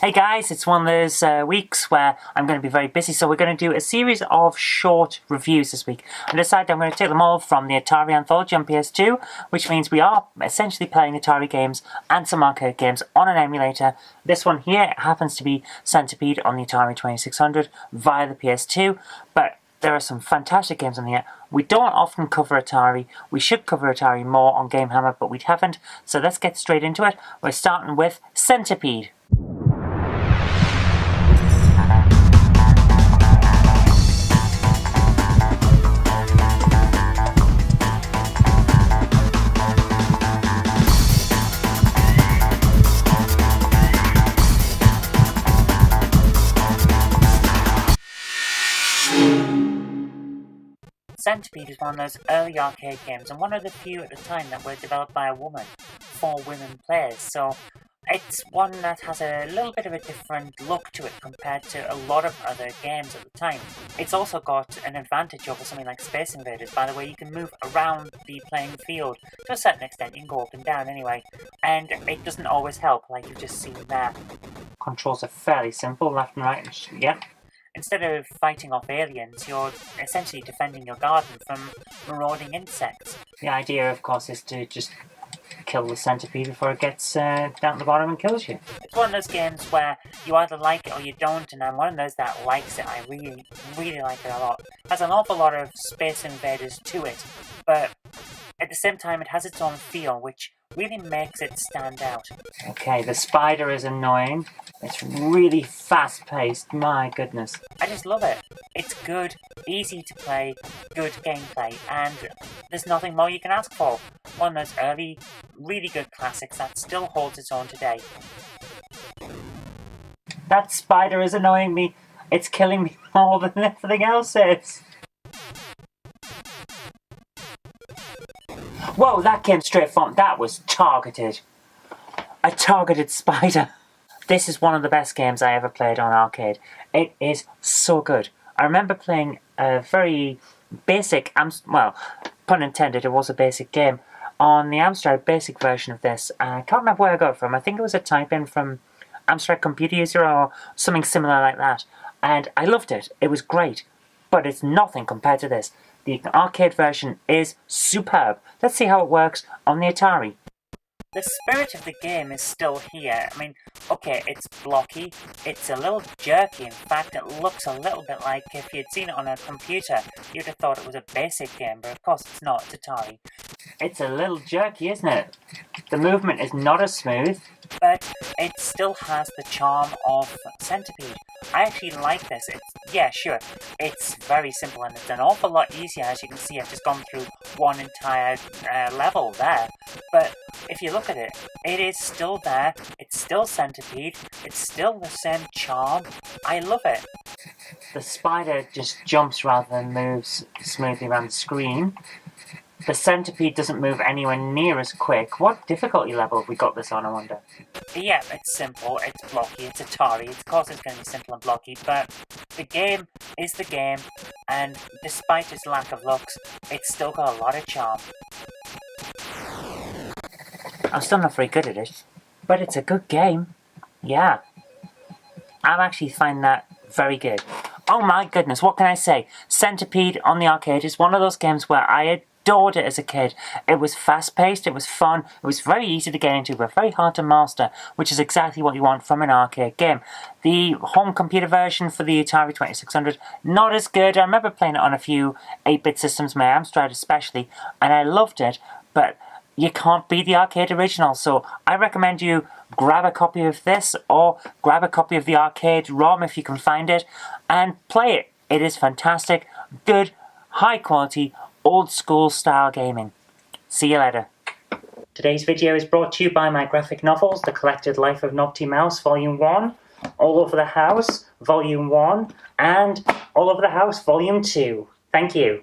Hey guys, it's one of those weeks where I'm going to be very busy, so we're going to do a series of short reviews this week. I decided I'm going to take them all from the Atari Anthology on PS2, which means we are essentially playing Atari games and some arcade games on an emulator. This one here happens to be Centipede on the Atari 2600 via the PS2, but there are some fantastic games on here. We don't often cover Atari. We should cover Atari more on GameHammer, but we haven't, so let's get straight into it. We're starting with Centipede. Centipede is one of those early arcade games, and one of the few at the time that were developed by a woman for women players, so it's one that has a little bit of a different look to it compared to a lot of other games at the time. It's also got an advantage over something like Space Invaders. By the way, you can move around the playing field to a certain extent. You can go up and down anyway, and it doesn't always help, like you've just seen there. Controls are fairly simple, left and right, yep. Instead of fighting off aliens, you're essentially defending your garden from marauding insects. The idea, of course, is to just kill the centipede before it gets down to the bottom and kills you. It's one of those games where you either like it or you don't, and I'm one of those that likes it. I really, really like it a lot. It has an awful lot of Space Invaders to it, but at the same time it has its own feel, which really makes it stand out. Okay, the spider is annoying. It's really fast-paced, my goodness. I just love it. It's good, easy to play, good gameplay, and there's nothing more you can ask for. One of those early, really good classics that still holds its own today. That spider is annoying me. It's killing me more than everything else is. Whoa, that came straight from... That was targeted. A targeted spider. This is one of the best games I ever played on arcade. It is so good. I remember playing a very basic... well, pun intended, it was a basic game. On the Amstrad basic version of this. I can't remember where I got it from. I think it was a type-in from Amstrad Computer User or something similar like that. And I loved it. It was great. But it's nothing compared to this. The arcade version is superb. Let's see how it works on the Atari. The spirit of the game is still here. I mean, okay, it's blocky, it's a little jerky. In fact, it looks a little bit like if you'd seen it on a computer, you'd have thought it was a basic game, but of course it's not, it's Atari. It's a little jerky, isn't it? The movement is not as smooth, but it still has the charm of Centipede. I actually like this. Yeah, sure, it's very simple and it's an awful lot easier. As you can see, I've just gone through one entire level there. But if you look at it, it is still there. It's still Centipede. It's still the same charm. I love it. The spider just jumps rather than moves smoothly around the screen. The Centipede doesn't move anywhere near as quick. What difficulty level have we got this on, I wonder? Yeah, it's simple, it's blocky, it's Atari. Of course it's going to be simple and blocky, but the game is the game, and despite its lack of looks, it's still got a lot of charm. I'm still not very good at it, but it's a good game. Yeah. I'm actually finding that very good. Oh my goodness, what can I say? Centipede on the arcade is one of those games where I adored it as a kid. It was fast-paced, it was fun, it was very easy to get into, but very hard to master, which is exactly what you want from an arcade game. The home computer version for the Atari 2600, not as good. I remember playing it on a few 8-bit systems, my Amstrad especially, and I loved it, but you can't beat the arcade original, so I recommend you grab a copy of this, or grab a copy of the arcade ROM if you can find it, and play it. It is fantastic, good, high quality, old school style gaming. See you later. Today's video is brought to you by my graphic novels, The Collected Life of Naughty Mouse, Volume 1, All Over the House, Volume 1, and All Over the House, Volume 2. Thank you.